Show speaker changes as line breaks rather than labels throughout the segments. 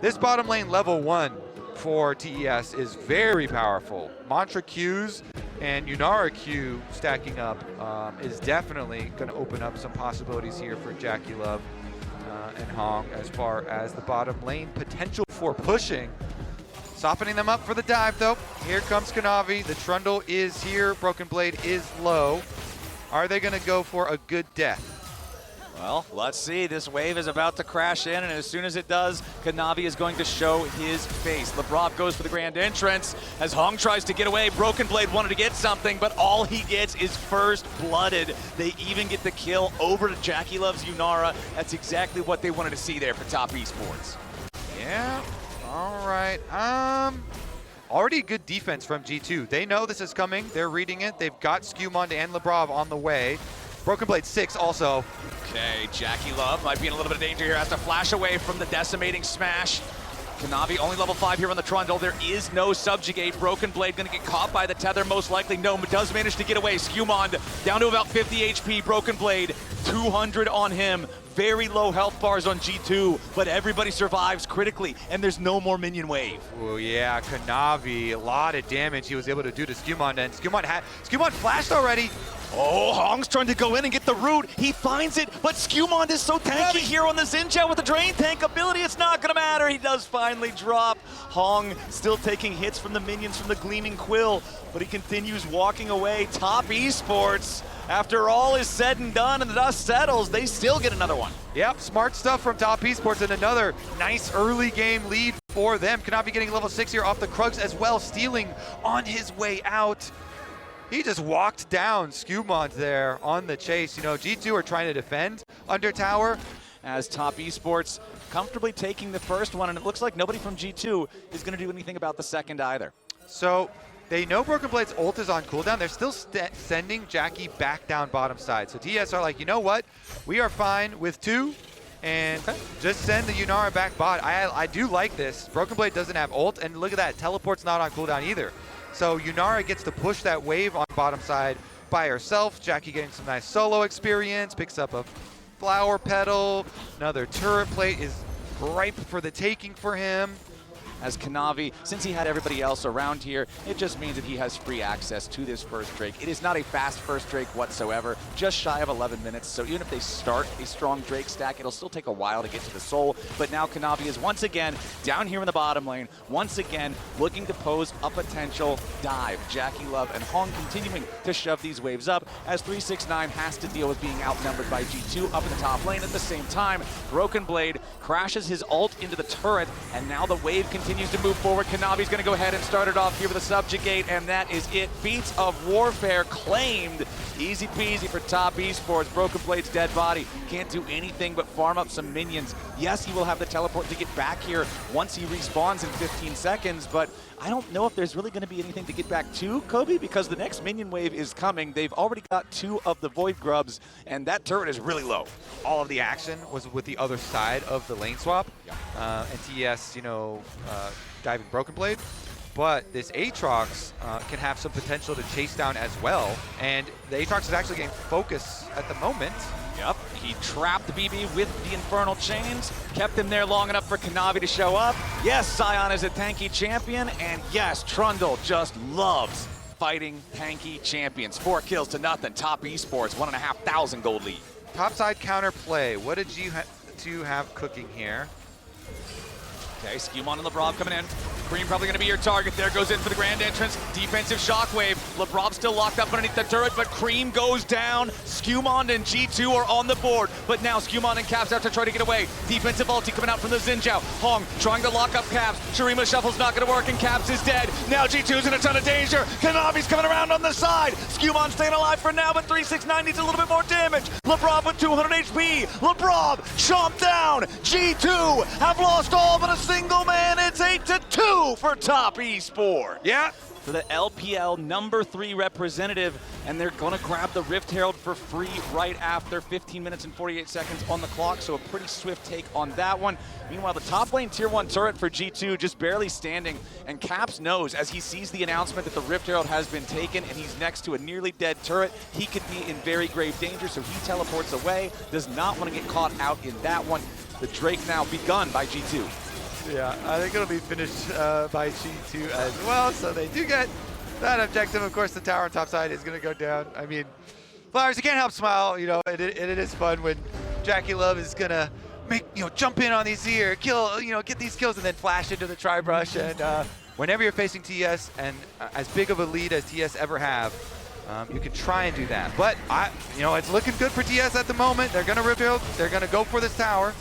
This bottom lane level 1 for TES is very powerful. Mantra Qs and Yunara Q stacking up is definitely going to open up some possibilities here for Jackie Love and Hong as far as the bottom lane potential for pushing. Softening them up for the dive though. Here comes Kanavi. The Trundle is here. Broken Blade is low. Are they going to go for a good death?
Well, let's see. This wave is about to crash in, and as soon as it does, Kanavi is going to show his face. Lebrov goes for the grand entrance as Hong tries to get away. Broken Blade wanted to get something, but all he gets is first blooded. They even get the kill over to Jackie Love's Yunara. That's exactly what they wanted to see there for Top Esports.
Yeah, all right. Already good defense from G2. They know this is coming. They're reading it. They've got Skewmond and Lebrov on the way. Broken Blade 6 also.
Okay, Jackie Love might be in a little bit of danger here. Has to flash away from the decimating smash. Kanavi only level 5 here on the Trundle. There is no subjugate. Broken Blade gonna get caught by the tether most likely. No, but does manage to get away. Skewmond down to about 50 HP. Broken Blade, 200 on him. Very low health bars on G2, but everybody survives critically, and there's no more minion wave.
Oh yeah, Kanavi, a lot of damage he was able to do to Skewmond, and Skewmond flashed already.
Oh, Hong's trying to go in and get the root. He finds it, but Skewmond is so tanky here on the Xinjiao with the drain tank ability. It's not gonna matter. He does finally drop. Hong still taking hits from the minions from the Gleaming Quill, but he continues walking away. Top Esports, after all is said and done and the dust settles, they still get another one.
Yep, smart stuff from Top Esports, and another nice early game lead for them. Kanavi getting level 6 here off the Krugs as well, stealing on his way out. He just walked down Skewmond there on the chase. You know, G2 are trying to defend under tower.
As Top Esports comfortably taking the first one, and it looks like nobody from G2 is going to do anything about the second either.
So they know Broken Blade's ult is on cooldown. They're still sending Jackie back down bottom side. So TS are like, you know what? We are fine with 2. And just send the Yunara back bot. I do like this. Broken Blade doesn't have ult, and look at that. Teleport's not on cooldown either. So Yunara gets to push that wave on bottom side by herself. Jackie getting some nice solo experience, picks up a flower petal. Another turret plate is ripe for the taking for him.
As Kanavi, since he had everybody else around here, it just means that he has free access to this first Drake. It is not a fast first Drake whatsoever, just shy of 11 minutes. So even if they start a strong Drake stack, it'll still take a while to get to the soul. But now Kanavi is once again down here in the bottom lane, once again looking to pose a potential dive. Jackie Love and Hong continuing to shove these waves up as 369 has to deal with being outnumbered by G2 up in the top lane. At the same time, Broken Blade crashes his ult into the turret, and now the wave continues to move forward. Kanavi's going to go ahead and start it off here with a subjugate, and that is it. Beats of Warfare claimed. Easy peasy for Top Esports. Broken Blade's dead body can't do anything but farm up some minions. Yes, he will have the teleport to get back here once he respawns in 15 seconds, but I don't know if there's really going to be anything to get back to, Kobe, because the next minion wave is coming. They've already got 2 of the Void Grubs, and that turret is really low.
All of the action was with the other side of the lane swap. And TES, you know, diving Broken Blade. But this Aatrox can have some potential to chase down as well. And the Aatrox is actually getting focus at the moment.
Yep, he trapped the BB with the Infernal Chains, kept him there long enough for Kanavi to show up. Yes, Sion is a tanky champion, and yes, Trundle just loves fighting tanky champions. 4 kills to nothing. Top Esports, 1,500 gold lead.
Topside counter play. What did you two have cooking here?
Okay, Skewmond and Lebrov coming in. Cream probably going to be your target. There goes in for the grand entrance. Defensive shockwave. Lebrov still locked up underneath the turret, but Cream goes down. Skewmond and G2 are on the board, but now Skewmond and Caps have to try to get away. Defensive ulti coming out from the Xinjiao. Hong trying to lock up Caps. Shurima Shuffle's not going to work, and Caps is dead. Now G2's in a ton of danger. Kanavi's coming around on the side. Skewmond staying alive for now, but 369 needs a little bit more damage. Lebrov with 200 HP. Lebrov chomped down. G2 have lost all but a single man. It's 8-2 for Top Esports.
Yeah.
For the LPL number 3 representative, and they're gonna grab the Rift Herald for free right after. 15 minutes and 48 seconds on the clock, so a pretty swift take on that one. Meanwhile, the top lane tier 1 turret for G2 just barely standing, and Caps knows as he sees the announcement that the Rift Herald has been taken and he's next to a nearly dead turret, he could be in very grave danger, so he teleports away, does not want to get caught out in that one. The Drake now begun by G2.
Yeah, I think it'll be finished by G2 as well, so they do get that objective. Of course, the tower on top side is going to go down. I mean, Flowers, you can't help smile. You know, it is fun when Jackie Love is going to make, jump in on these here, kill, get these kills, and then flash into the tri-brush. And whenever you're facing TS, and as big of a lead as TS ever have, you can try and do that. But, it's looking good for TS at the moment. They're going to rebuild. They're going to go for this tower.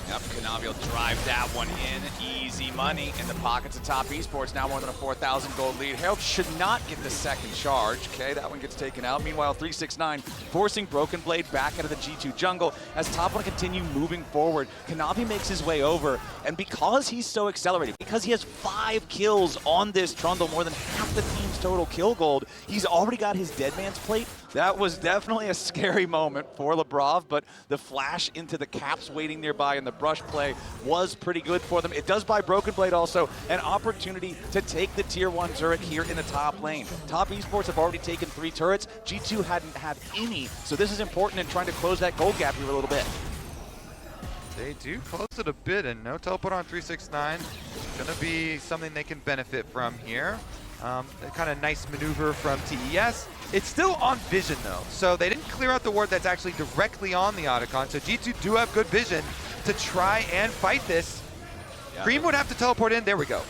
Yep, Kanavi will drive that one in. Easy money in the pockets of Top Esports. Now more than a 4,000 gold lead. Harold should not get the second charge. Okay, that one gets taken out. Meanwhile, 369 forcing Broken Blade back out of the G2 jungle as Top want to continue moving forward. Kanavi makes his way over, and because he's so accelerated, because he has 5 kills on this trundle, more than half the team's total kill gold, he's already got his Dead Man's Plate. That was definitely a scary moment for Lebrov, but the flash into the caps waiting nearby and the brush play was pretty good for them. It does buy Broken Blade also an opportunity to take the tier 1 turret here in the top lane. Top Esports have already taken 3 turrets. G2 hadn't had any, so this is important in trying to close that gold gap here a little bit.
They do close it a bit, and no teleport on 369. Gonna be something they can benefit from here. A kind of nice maneuver from TES. It's still on vision though, so they didn't clear out the ward that's actually directly on the Otacon, so G2 do have good vision to try and fight this. Yeah. Cream would have to teleport in, there we go.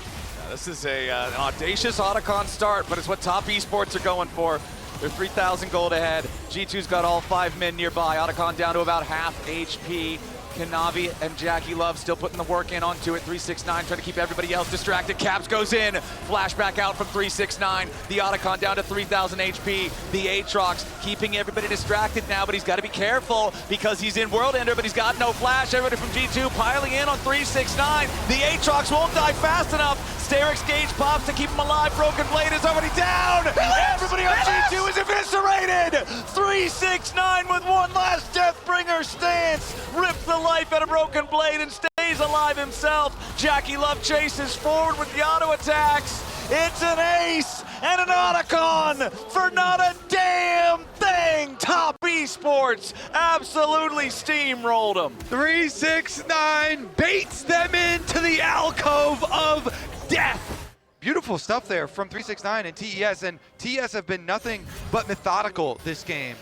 Yeah, this is an audacious Otacon start, but it's what Top Esports are going for. They're 3,000 gold ahead. G2's got all 5 men nearby. Otacon down to about half HP. Kanavi and Jackie Love still putting the work in onto it. 369 trying to keep everybody else distracted. Caps goes in. Flashback out from 369. The Otacon down to 3,000 HP. The Aatrox keeping everybody distracted now, but he's got to be careful because he's in World Ender, but he's got no flash. Everybody from G2 piling in on 369. The Aatrox won't die fast enough. Sterix Gage pops to keep him alive. Broken Blade is already down. Everybody on G2 is eviscerated. 369 with one last Deathbringer stance. Rips the life out of Broken Blade and stays alive himself. Jackie Love chases forward with the auto attacks. It's an ace and an Otacon for not a damn thing. Top Esports absolutely steamrolled them.
369 baits them into the alcove of death. Beautiful stuff there from 369 and TES, and TES have been nothing but methodical this game.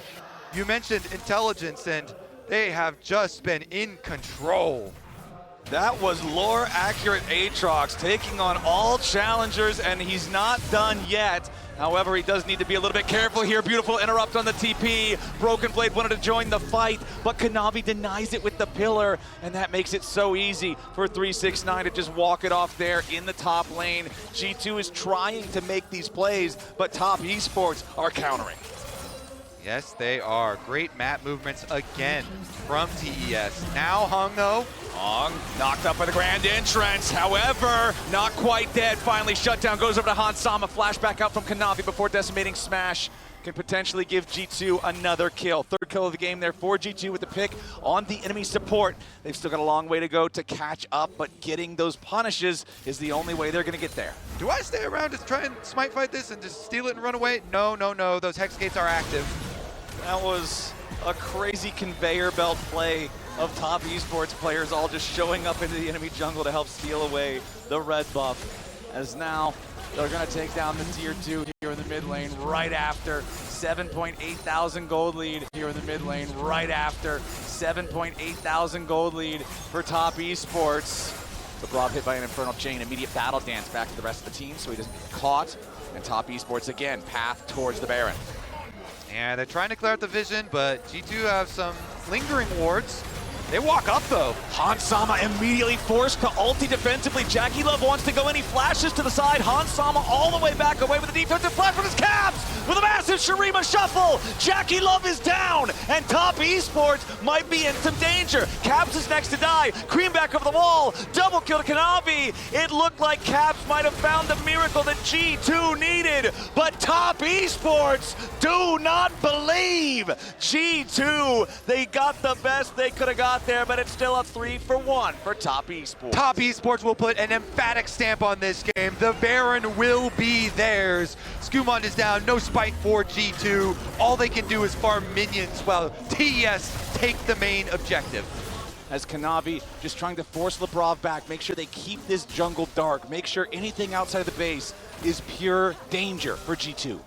You mentioned intelligence, and they have just been in control.
That was lore-accurate Aatrox taking on all challengers, and he's not done yet. However, he does need to be a little bit careful here. Beautiful interrupt on the TP. Broken Blade wanted to join the fight, but Kanavi denies it with the pillar, and that makes it so easy for 369 to just walk it off there in the top lane. G2 is trying to make these plays, but Top Esports are countering.
Yes, they are. Great map movements again from TES. Now Hung, though.
Hung knocked up by the Grand Entrance. However, not quite dead. Finally shut down. Goes over to Hanwha. Flashback out from Kanavi before decimating Smash. Can potentially give G2 another kill. Third kill of the game there for G2 with the pick on the enemy support. They've still got a long way to go to catch up, but getting those punishes is the only way they're going to get there.
Do I stay around to try and smite fight this and just steal it and run away? No, no, no. Those Hex Gates are active.
That was a crazy conveyor belt play of Top Esports players all just showing up into the enemy jungle to help steal away the red buff. As now they're going to take down the tier 2 here in the mid lane right after. 7.8 thousand gold lead here in the mid lane right after. 7.8 thousand gold lead for Top Esports. Lebrov hit by an Infernal Chain, immediate battle dance back to the rest of the team so he doesn't get caught. And Top Esports again, path towards the Baron.
Yeah, they're trying to clear out the vision, but G2 have some lingering wards. They walk up though.
Hanwha immediately forced to ulti defensively. Jackie Love wants to go in, he flashes to the side. Hanwha all the way back away with a defensive flash from his Caps with a massive Shurima shuffle. Jackie Love is down, and Top Esports might be in some danger. Caps is next to die. Cream back over the wall. Double kill to Kanavi. It looked like Caps might have found the miracle that G2 needed, but Top Esports do not believe. G2, they got the best they could have got there, but it's still a 3-for-1 for Top Esports.
Top Esports will put an emphatic stamp on this game. The Baron will be theirs. Skumond is down, no spike for G2. All they can do is farm minions while TES take the main objective.
as Kanavi just trying to force Lebrov back, make sure they keep this jungle dark, make sure anything outside of the base is pure danger for G2.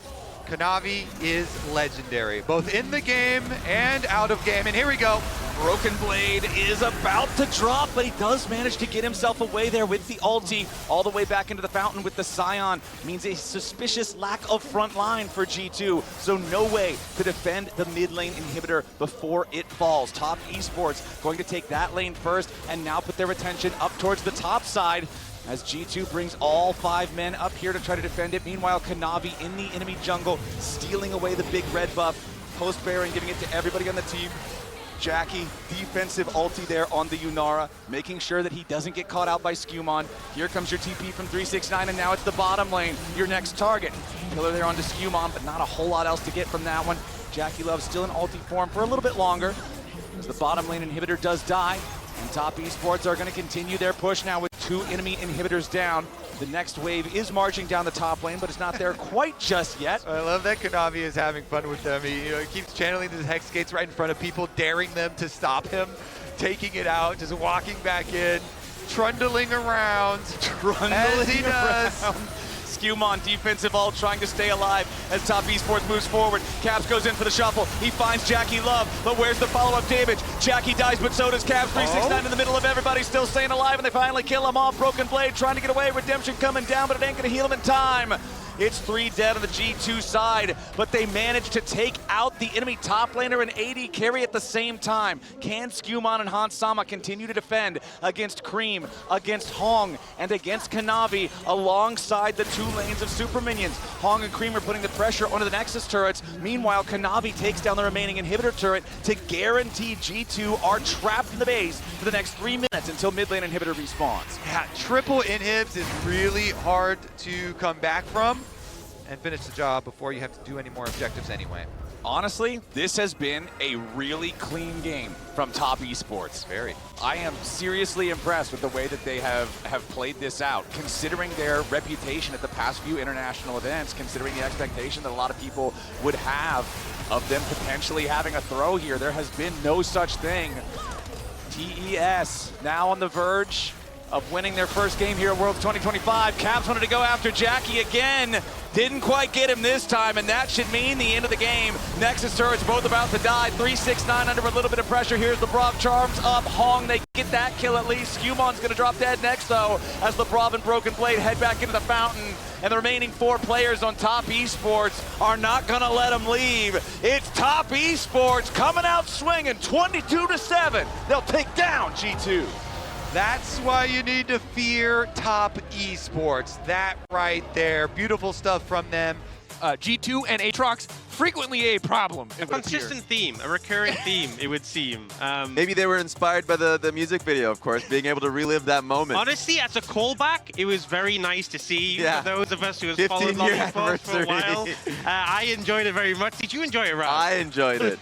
Kanavi is legendary, both in the game and out of game, and here we go.
Broken Blade is about to drop, but he does manage to get himself away there with the ulti, all the way back into the fountain with the Scion. Means a suspicious lack of front line for G2, so no way to defend the mid lane inhibitor before it falls. Top Esports going to take that lane first, and now put their attention up towards the top side, as G2 brings all 5 men up here to try to defend it. Meanwhile, Kanavi in the enemy jungle, stealing away the big red buff. Post Baron giving it to everybody on the team. Jackie, defensive ulti there on the Yunara, making sure that he doesn't get caught out by Skewmon. Here comes your TP from 369, and now it's the bottom lane, your next target. Killer there onto Skewmon, but not a whole lot else to get from that one. Jackie Love still in ulti form for a little bit longer, as the bottom lane inhibitor does die. And Top Esports are going to continue their push now with 2 enemy inhibitors down. The next wave is marching down the top lane, but it's not there quite just yet.
I love that Kanavi is having fun with them. He keeps channeling the Hex Gates right in front of people, daring them to stop him, taking it out, just walking back in, trundling around, as he does.
Skewmon defensive ult trying to stay alive as Top Esports moves forward. Caps goes in for the shuffle. He finds Jackie Love, but where's the follow-up damage? Jackie dies, but so does Caps. 369 in the middle of everybody, still staying alive, and they finally kill him off. Broken Blade trying to get away. Redemption coming down, but it ain't gonna heal him in time. It's 3 dead on the G2 side, but they managed to take out the enemy top laner and AD carry at the same time. Can Skewmon and Hans Sama continue to defend against Cream, against Hong, and against Kanavi alongside the 2 lanes of super minions? Hong and Cream are putting the pressure onto the Nexus turrets. Meanwhile, Kanavi takes down the remaining inhibitor turret to guarantee G2 are trapped in the base for the next 3 minutes until mid lane inhibitor respawns.
Yeah, triple inhibs is really hard to come back from and finish the job before you have to do any more objectives anyway.
Honestly, this has been a really clean game from Top Esports.
Very.
I am seriously impressed with the way that they have played this out, considering their reputation at the past few international events, considering the expectation that a lot of people would have of them potentially having a throw here. There has been no such thing. TES now on the verge of winning their first game here at Worlds 2025. Caps wanted to go after Jackie again. Didn't quite get him this time, and that should mean the end of the game. Nexus turrets both about to die. 369 under a little bit of pressure. Here's Lebrov, charms up. Hong, they get that kill at least. Skewmon's gonna drop dead next though, as Lebrov and Broken Blade head back into the fountain. And the remaining 4 players on Top Esports are not gonna let them leave. It's Top Esports coming out swinging, 22-7. They'll take down G2.
That's why you need to fear Top Esports. That right there. Beautiful stuff from them.
G2 and Aatrox, frequently a problem.
A consistent theme, a recurring theme, it would seem.
Maybe they were inspired by the music video, of course, being able to relive that moment.
Honestly, as a callback, it was very nice to see.
Yeah.
For those of us who have followed
15-year
Multifunctional for a while.
anniversary.
I enjoyed it very much. Did you enjoy it, Ralph?
I enjoyed it.